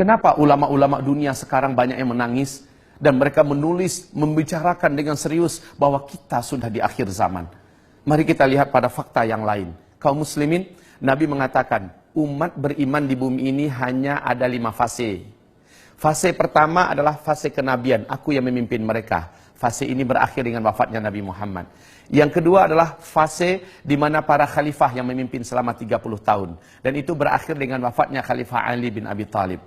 Kenapa ulama-ulama dunia sekarang banyak yang menangis dan mereka menulis, membicarakan dengan serius bahwa kita sudah di akhir zaman. Mari kita lihat pada fakta yang lain. Kaum muslimin, Nabi mengatakan, umat beriman di bumi ini hanya ada 5 fase. Fase pertama adalah fase kenabian, aku yang memimpin mereka. Fase ini berakhir dengan wafatnya Nabi Muhammad. Yang kedua adalah fase di mana para khalifah yang memimpin selama 30 tahun. Dan itu berakhir dengan wafatnya Khalifah Ali bin Abi Thalib.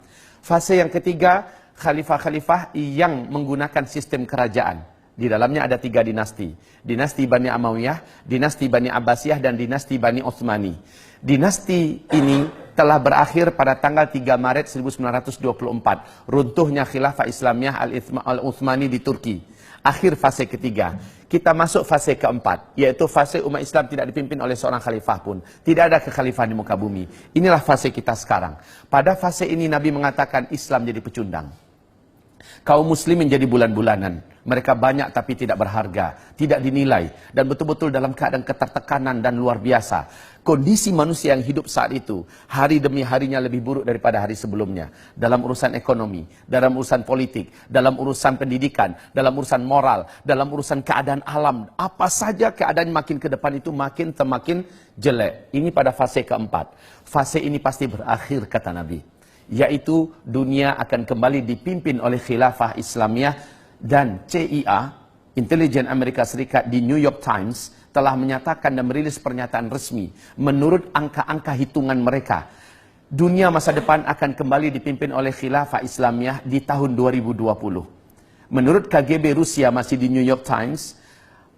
Fase yang ketiga, khalifah-khalifah yang menggunakan sistem kerajaan. Di dalamnya ada 3 dinasti. Dinasti Bani Amawiyyah, dinasti Bani Abbasiyah, dan dinasti Bani Utsmani. Dinasti ini telah berakhir pada tanggal 3 Maret 1924. Runtuhnya khilafah Islamiyah Al-Utsmani di Turki. Akhir fase ketiga. Kita masuk fase keempat, yaitu fase umat Islam tidak dipimpin oleh seorang khalifah pun. Tidak ada kekhalifahan di muka bumi. Inilah fase kita sekarang. Pada fase ini Nabi mengatakan Islam jadi pecundang. Kaum muslimin jadi bulan-bulanan. Mereka banyak tapi tidak berharga, tidak dinilai, dan betul-betul dalam keadaan ketertekanan dan luar biasa. Kondisi manusia yang hidup saat itu, hari demi harinya lebih buruk daripada hari sebelumnya. Dalam urusan ekonomi, dalam urusan politik, dalam urusan pendidikan, dalam urusan moral, dalam urusan keadaan alam. Apa saja keadaan makin ke depan itu makin jelek. Ini pada fase keempat. Fase ini pasti berakhir, kata Nabi. Yaitu dunia akan kembali dipimpin oleh khilafah Islamiyah. Dan CIA, Intelijen Amerika Serikat di New York Times telah menyatakan dan merilis pernyataan resmi. Menurut angka-angka hitungan mereka, dunia masa depan akan kembali dipimpin oleh khilafah Islamiyah di tahun 2020. Menurut KGB Rusia masih di New York Times,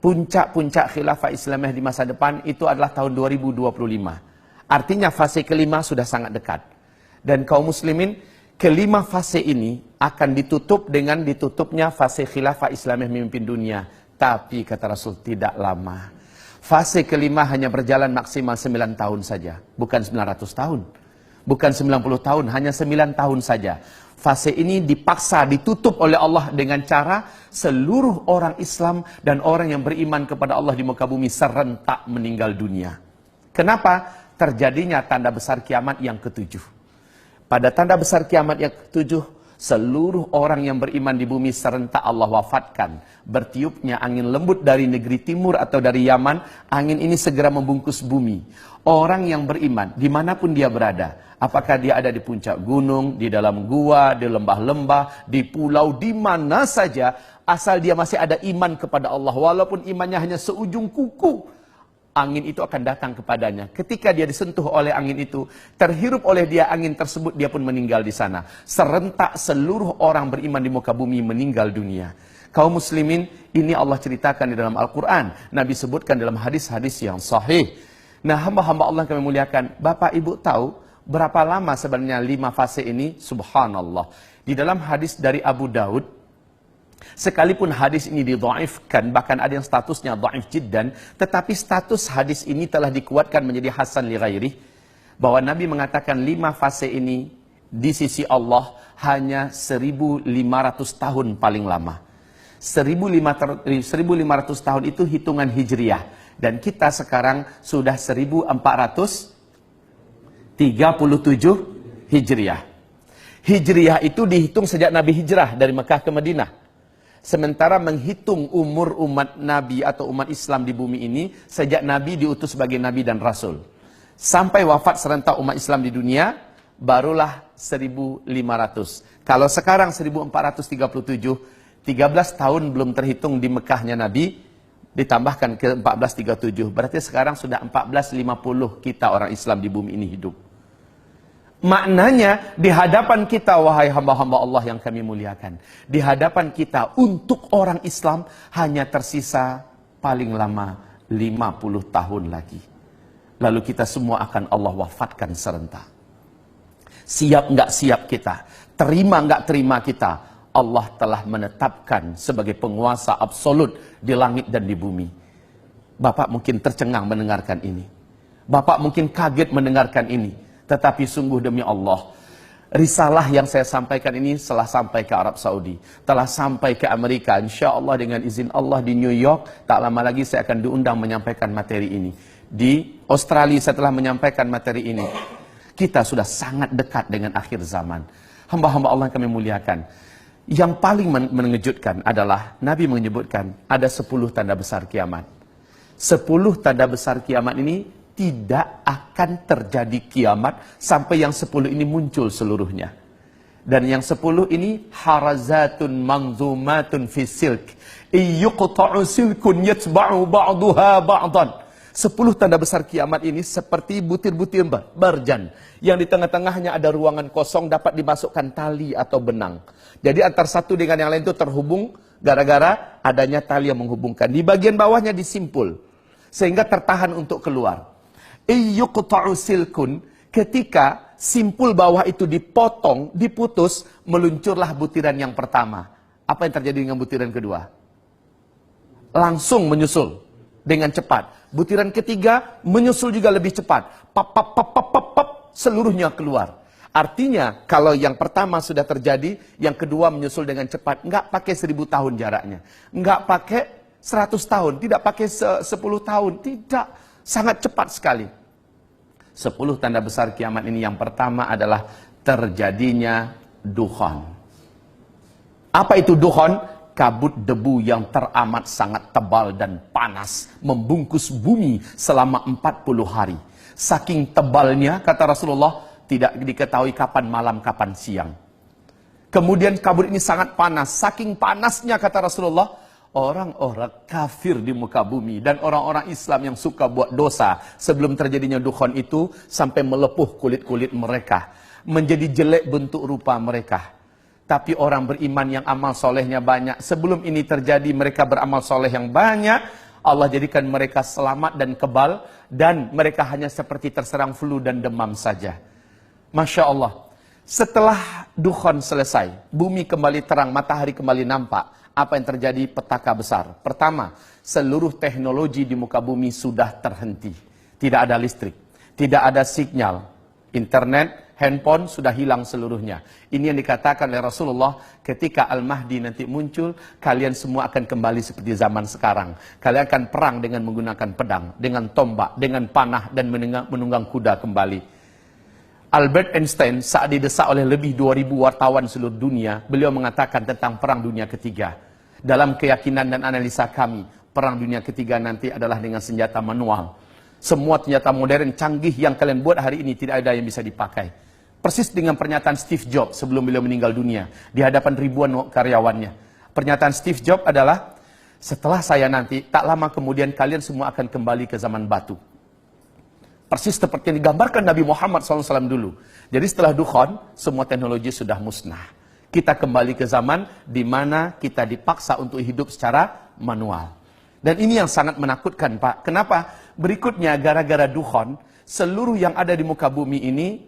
puncak-puncak khilafah Islamiyah di masa depan itu adalah tahun 2025. Artinya fase kelima sudah sangat dekat. Dan kaum muslimin, kelima fase ini akan ditutup dengan ditutupnya fase khilafah Islamiyah memimpin dunia. Tapi kata Rasul, tidak lama. Fase kelima hanya berjalan maksimal 9 tahun saja. Bukan 900 tahun. Bukan 90 tahun, hanya 9 tahun saja. Fase ini dipaksa, ditutup oleh Allah dengan cara seluruh orang Islam dan orang yang beriman kepada Allah di muka bumi serentak meninggal dunia. Kenapa? Terjadinya tanda besar kiamat yang ketujuh. Pada tanda besar kiamat yang ketujuh, seluruh orang yang beriman di bumi serentak Allah wafatkan. Bertiupnya angin lembut dari negeri timur atau dari Yaman, angin ini segera membungkus bumi. Orang yang beriman, dimanapun dia berada, apakah dia ada di puncak gunung, di dalam gua, di lembah-lembah, di pulau, di mana saja, asal dia masih ada iman kepada Allah, walaupun imannya hanya seujung kuku, angin itu akan datang kepadanya. Ketika dia disentuh oleh angin itu, terhirup oleh dia angin tersebut, dia pun meninggal di sana. Serentak seluruh orang beriman di muka bumi meninggal dunia. Kaum muslimin, ini Allah ceritakan di dalam Al-Quran. Nabi sebutkan dalam hadis-hadis yang sahih. Nah, hamba-hamba Allah yang kami muliakan, Bapak Ibu tahu berapa lama sebenarnya 5 fase ini? Subhanallah. Di dalam hadis dari Abu Daud, sekalipun hadis ini didhaifkan, bahkan ada yang statusnya dhaif jiddan, tetapi status hadis ini telah dikuatkan menjadi hasan li ghairih, bahwa Nabi mengatakan 5 fase ini di sisi Allah hanya 1500 tahun paling lama. 1500 tahun itu hitungan hijriah, dan kita sekarang sudah 1437 hijriah. Hijriah itu dihitung sejak Nabi hijrah dari Mekah ke Madinah. Sementara menghitung umur umat Nabi atau umat Islam di bumi ini sejak Nabi diutus sebagai Nabi dan Rasul. Sampai wafat serentak umat Islam di dunia, barulah 1500. Kalau sekarang 1437, 13 tahun belum terhitung di Mekahnya Nabi, ditambahkan ke 1437. Berarti sekarang sudah 1450 kita orang Islam di bumi ini hidup. Maknanya di hadapan kita, wahai hamba-hamba Allah yang kami muliakan, di hadapan kita untuk orang Islam hanya tersisa paling lama 50 tahun lagi. Lalu kita semua akan Allah wafatkan serentak. Siap nggak siap kita, terima nggak terima kita, Allah telah menetapkan sebagai penguasa absolut di langit dan di bumi. Bapak mungkin tercengang mendengarkan ini. Bapak mungkin kaget mendengarkan ini. Tetapi sungguh demi Allah, risalah yang saya sampaikan ini telah sampai ke Arab Saudi, telah sampai ke Amerika. Insya Allah dengan izin Allah di New York, tak lama lagi saya akan diundang menyampaikan materi ini. Di Australia saya telah menyampaikan materi ini. Kita sudah sangat dekat dengan akhir zaman. Hamba-hamba Allah yang kami muliakan. Yang paling mengejutkan adalah Nabi menyebutkan ada 10 tanda besar kiamat. 10 tanda besar kiamat ini tidak akan terjadi kiamat sampai yang 10 ini muncul seluruhnya. Dan yang 10 ini harazatun manzumatun fi silk. Iyuqta'u silkun yatba'u ba'duha ba'dan. 10 tanda besar kiamat ini seperti butir-butir berjan. Yang di tengah-tengahnya ada ruangan kosong dapat dimasukkan tali atau benang. Jadi antara satu dengan yang lain itu terhubung gara-gara adanya tali yang menghubungkan. Di bagian bawahnya disimpul. Sehingga tertahan untuk keluar. Iyuqta'u silkun, ketika simpul bawah itu dipotong, diputus, meluncurlah butiran yang pertama. Apa yang terjadi dengan butiran kedua? Langsung menyusul dengan cepat. Butiran ketiga menyusul juga lebih cepat. Pap, pap, pap, pap, pap, pap, seluruhnya keluar. Artinya, kalau yang pertama sudah terjadi, yang kedua menyusul dengan cepat. Enggak pakai 1000 tahun jaraknya. Enggak pakai 100 tahun. Tidak pakai 10 tahun. Tidak. Sangat cepat sekali. 10 tanda besar kiamat ini yang pertama adalah terjadinya dukhan. Apa itu dukhan? Kabut debu yang teramat sangat tebal dan panas membungkus bumi selama 40 hari. Saking tebalnya, kata Rasulullah, tidak diketahui kapan malam, kapan siang. Kemudian kabut ini sangat panas. Saking panasnya, kata Rasulullah, orang-orang kafir di muka bumi dan orang-orang Islam yang suka buat dosa sebelum terjadinya dukhan itu sampai melepuh kulit-kulit mereka, menjadi jelek bentuk rupa mereka. Tapi orang beriman yang amal solehnya banyak, sebelum ini terjadi mereka beramal soleh yang banyak, Allah jadikan mereka selamat dan kebal, dan mereka hanya seperti terserang flu dan demam saja. Masya Allah. Setelah dukhan selesai, bumi kembali terang, matahari kembali nampak. Apa yang terjadi? Petaka besar. Pertama, seluruh teknologi di muka bumi sudah terhenti. Tidak ada listrik, tidak ada sinyal, internet, handphone sudah hilang seluruhnya. Ini yang dikatakan oleh Rasulullah, ketika Al-Mahdi nanti muncul, kalian semua akan kembali seperti zaman sekarang. Kalian akan perang dengan menggunakan pedang, dengan tombak, dengan panah, dan menunggang kuda kembali. Albert Einstein saat didesak oleh lebih 2000 wartawan seluruh dunia, beliau mengatakan tentang perang dunia ketiga. Dalam keyakinan dan analisa kami, perang dunia ketiga nanti adalah dengan senjata manual. Semua senjata modern canggih yang kalian buat hari ini tidak ada yang bisa dipakai. Persis dengan pernyataan Steve Jobs sebelum beliau meninggal dunia di hadapan ribuan karyawannya. Pernyataan Steve Jobs adalah, setelah saya nanti, tak lama kemudian kalian semua akan kembali ke zaman batu. Persis seperti yang digambarkan Nabi Muhammad SAW dulu. Jadi setelah dukhan, semua teknologi sudah musnah. Kita kembali ke zaman di mana kita dipaksa untuk hidup secara manual. Dan ini yang sangat menakutkan, Pak. Kenapa? Berikutnya, gara-gara dukhan, seluruh yang ada di muka bumi ini,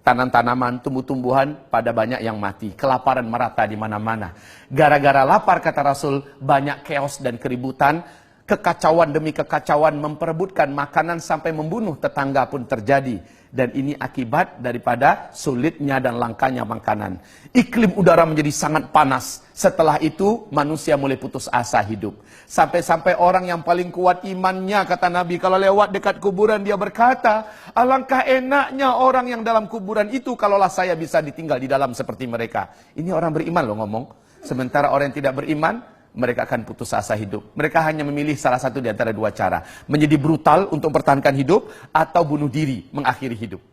tanam-tanaman, tumbuh-tumbuhan, pada banyak yang mati. Kelaparan merata di mana-mana. Gara-gara lapar, kata Rasul, banyak chaos dan keributan. Kekacauan demi kekacauan, memperebutkan makanan sampai membunuh tetangga pun terjadi. Dan ini akibat daripada sulitnya dan langkanya makanan. Iklim udara menjadi sangat panas. Setelah itu manusia mulai putus asa hidup. Sampai-sampai orang yang paling kuat imannya, kata Nabi, kalau lewat dekat kuburan dia berkata, alangkah enaknya orang yang dalam kuburan itu kalaulah saya bisa ditinggal di dalam seperti mereka. Ini orang beriman loh ngomong. Sementara orang yang tidak beriman, mereka akan putus asa hidup. Mereka hanya memilih salah satu di antara dua cara. Menjadi brutal untuk mempertahankan hidup, atau bunuh diri, mengakhiri hidup.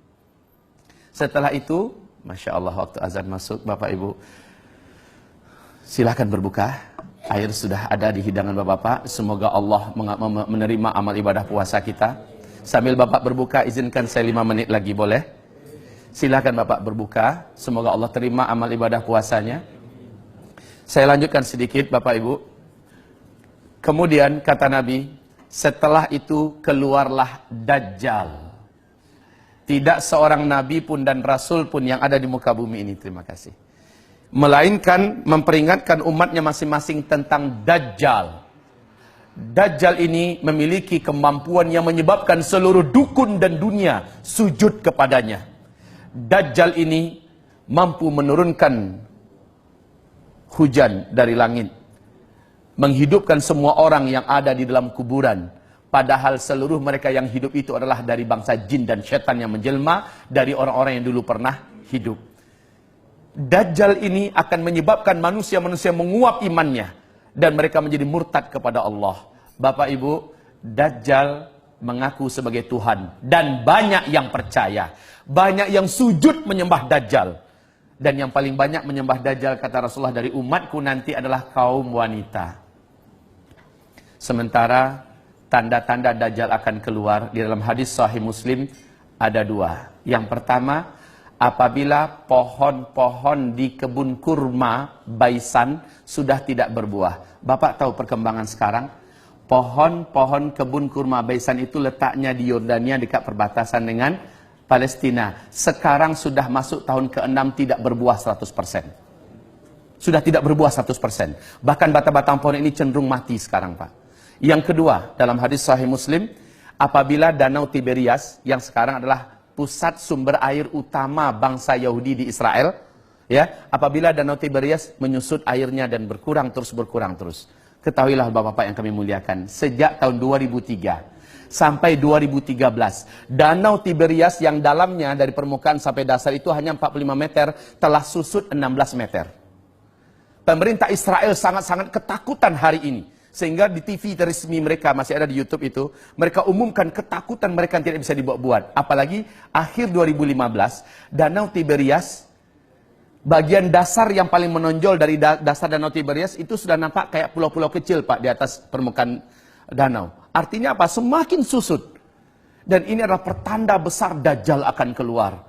Setelah itu, Masya Allah, waktu azan masuk, Bapak Ibu, silakan berbuka. Air sudah ada di hidangan Bapak-Bapak. Semoga Allah menerima amal ibadah puasa kita. Sambil Bapak berbuka, izinkan saya 5 menit lagi, boleh? Silakan Bapak berbuka. Semoga Allah terima amal ibadah puasanya. Saya lanjutkan sedikit, Bapak Ibu. Kemudian kata Nabi, setelah itu keluarlah Dajjal. Tidak seorang Nabi pun dan Rasul pun yang ada di muka bumi ini, terima kasih, melainkan memperingatkan umatnya masing-masing tentang Dajjal. Dajjal ini memiliki kemampuan yang menyebabkan seluruh dukun dan dunia sujud kepadanya. Dajjal ini mampu menurunkan hujan dari langit, menghidupkan semua orang yang ada di dalam kuburan, padahal seluruh mereka yang hidup itu adalah dari bangsa jin dan setan yang menjelma dari orang-orang yang dulu pernah hidup. Dajjal ini akan menyebabkan manusia-manusia menguap imannya dan mereka menjadi murtad kepada Allah. Bapak Ibu, Dajjal mengaku sebagai Tuhan dan banyak yang percaya. Banyak yang sujud menyembah Dajjal. Dan yang paling banyak menyembah Dajjal, kata Rasulullah, dari umatku nanti adalah kaum wanita. Sementara tanda-tanda Dajjal akan keluar di dalam hadis Sahih Muslim ada dua. Yang pertama, apabila pohon-pohon di kebun kurma Baisan sudah tidak berbuah. Bapak tahu perkembangan sekarang? Pohon-pohon kebun kurma Baisan itu letaknya di Yordania dekat perbatasan dengan Palestina. Sekarang sudah masuk tahun ke-6 tidak berbuah 100%. Sudah tidak berbuah 100%. Bahkan batang-batang pohon ini cenderung mati sekarang, Pak. Yang kedua, dalam hadis Sahih Muslim, apabila Danau Tiberias yang sekarang adalah pusat sumber air utama bangsa Yahudi di Israel, ya, apabila Danau Tiberias menyusut airnya dan berkurang terus. Ketahuilah Bapak-bapak yang kami muliakan, sejak tahun 2003 sampai 2013, Danau Tiberias yang dalamnya dari permukaan sampai dasar itu hanya 45 meter, telah susut 16 meter. Pemerintah Israel sangat-sangat ketakutan hari ini. Sehingga di TV resmi mereka, masih ada di YouTube itu, mereka umumkan ketakutan mereka tidak bisa dibuat-buat. Apalagi akhir 2015, Danau Tiberias, bagian dasar yang paling menonjol dari dasar Danau Tiberias itu sudah nampak kayak pulau-pulau kecil, Pak, di atas permukaan danau. Artinya apa? Semakin susut. Dan ini adalah pertanda besar Dajjal akan keluar.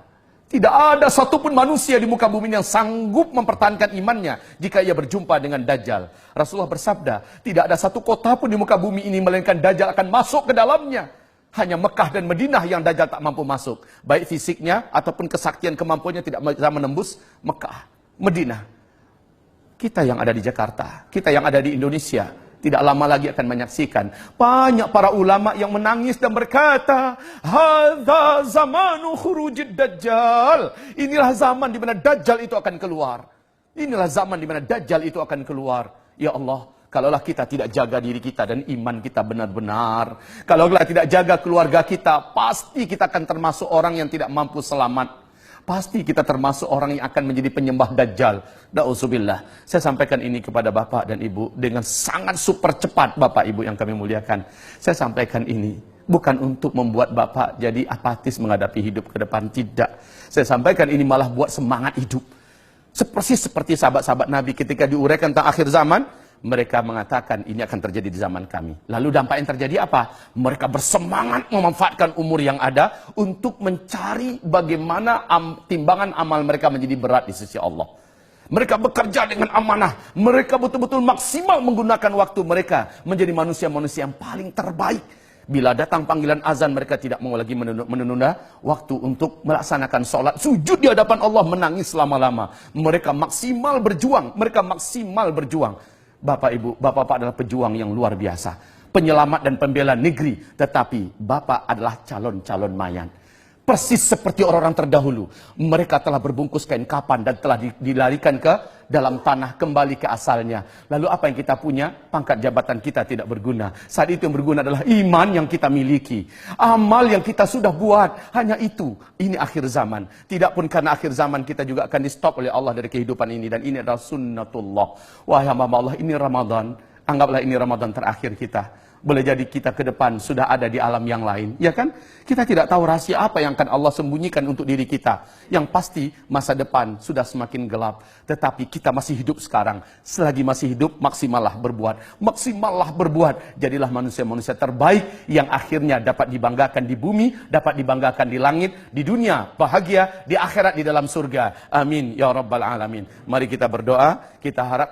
Tidak ada satupun manusia di muka bumi yang sanggup mempertahankan imannya jika ia berjumpa dengan Dajjal. Rasulullah bersabda, tidak ada satu kota pun di muka bumi ini melainkan Dajjal akan masuk ke dalamnya. Hanya Mekah dan Madinah yang Dajjal tak mampu masuk. Baik fisiknya ataupun kesaktian kemampuannya tidak bisa menembus Mekah, Madinah. Kita yang ada di Jakarta, kita yang ada di Indonesia, tidak lama lagi akan menyaksikan banyak para ulama yang menangis dan berkata, hadza zamanu khurujid Dajjal. Inilah zaman di mana Dajjal itu akan keluar. Inilah zaman di mana Dajjal itu akan keluar. Ya Allah, kalaulah kita tidak jaga diri kita dan iman kita benar-benar, kalaulah tidak jaga keluarga kita, pasti kita akan termasuk orang yang tidak mampu selamat. Pasti kita termasuk orang yang akan menjadi penyembah Dajjal. Na'udzubillah. Saya sampaikan ini kepada Bapak dan Ibu dengan sangat super cepat, Bapak Ibu yang kami muliakan. Saya sampaikan ini bukan untuk membuat Bapak jadi apatis menghadapi hidup ke depan, tidak. Saya sampaikan ini malah buat semangat hidup. Seperti sahabat-sahabat Nabi ketika diuraikan tentang akhir zaman, mereka mengatakan ini akan terjadi di zaman kami. Lalu dampak yang terjadi apa? Mereka bersemangat memanfaatkan umur yang ada untuk mencari bagaimana timbangan amal mereka menjadi berat di sisi Allah. Mereka bekerja dengan amanah. Mereka betul-betul maksimal menggunakan waktu mereka menjadi manusia-manusia yang paling terbaik. Bila datang panggilan azan, mereka tidak mau lagi menunda waktu untuk melaksanakan sholat. Sujud di hadapan Allah, menangis lama-lama. Mereka maksimal berjuang. Bapak Ibu, Bapak adalah pejuang yang luar biasa. Penyelamat dan pembela negeri. Tetapi Bapak adalah calon-calon mayat. Persis seperti orang-orang terdahulu. Mereka telah berbungkus kain kapan dan telah dilarikan ke dalam tanah, kembali ke asalnya. Lalu apa yang kita punya? Pangkat jabatan kita tidak berguna. Saat itu yang berguna adalah iman yang kita miliki. Amal yang kita sudah buat. Hanya itu. Ini akhir zaman. Tidak pun karena akhir zaman kita juga akan di stop oleh Allah dari kehidupan ini. Dan ini adalah sunnatullah. Wahai hamba Allah, ini Ramadan. Anggaplah ini Ramadan terakhir kita. Boleh jadi kita ke depan sudah ada di alam yang lain, ya kan? Kita tidak tahu rahasia apa yang akan Allah sembunyikan untuk diri kita. Yang pasti masa depan sudah semakin gelap. Tetapi kita masih hidup sekarang. Selagi masih hidup, maksimallah berbuat. Maksimallah berbuat. Jadilah manusia-manusia terbaik yang akhirnya dapat dibanggakan di bumi, dapat dibanggakan di langit, di dunia bahagia, di akhirat di dalam surga. Amin ya rabbal alamin. Mari kita berdoa, kita harap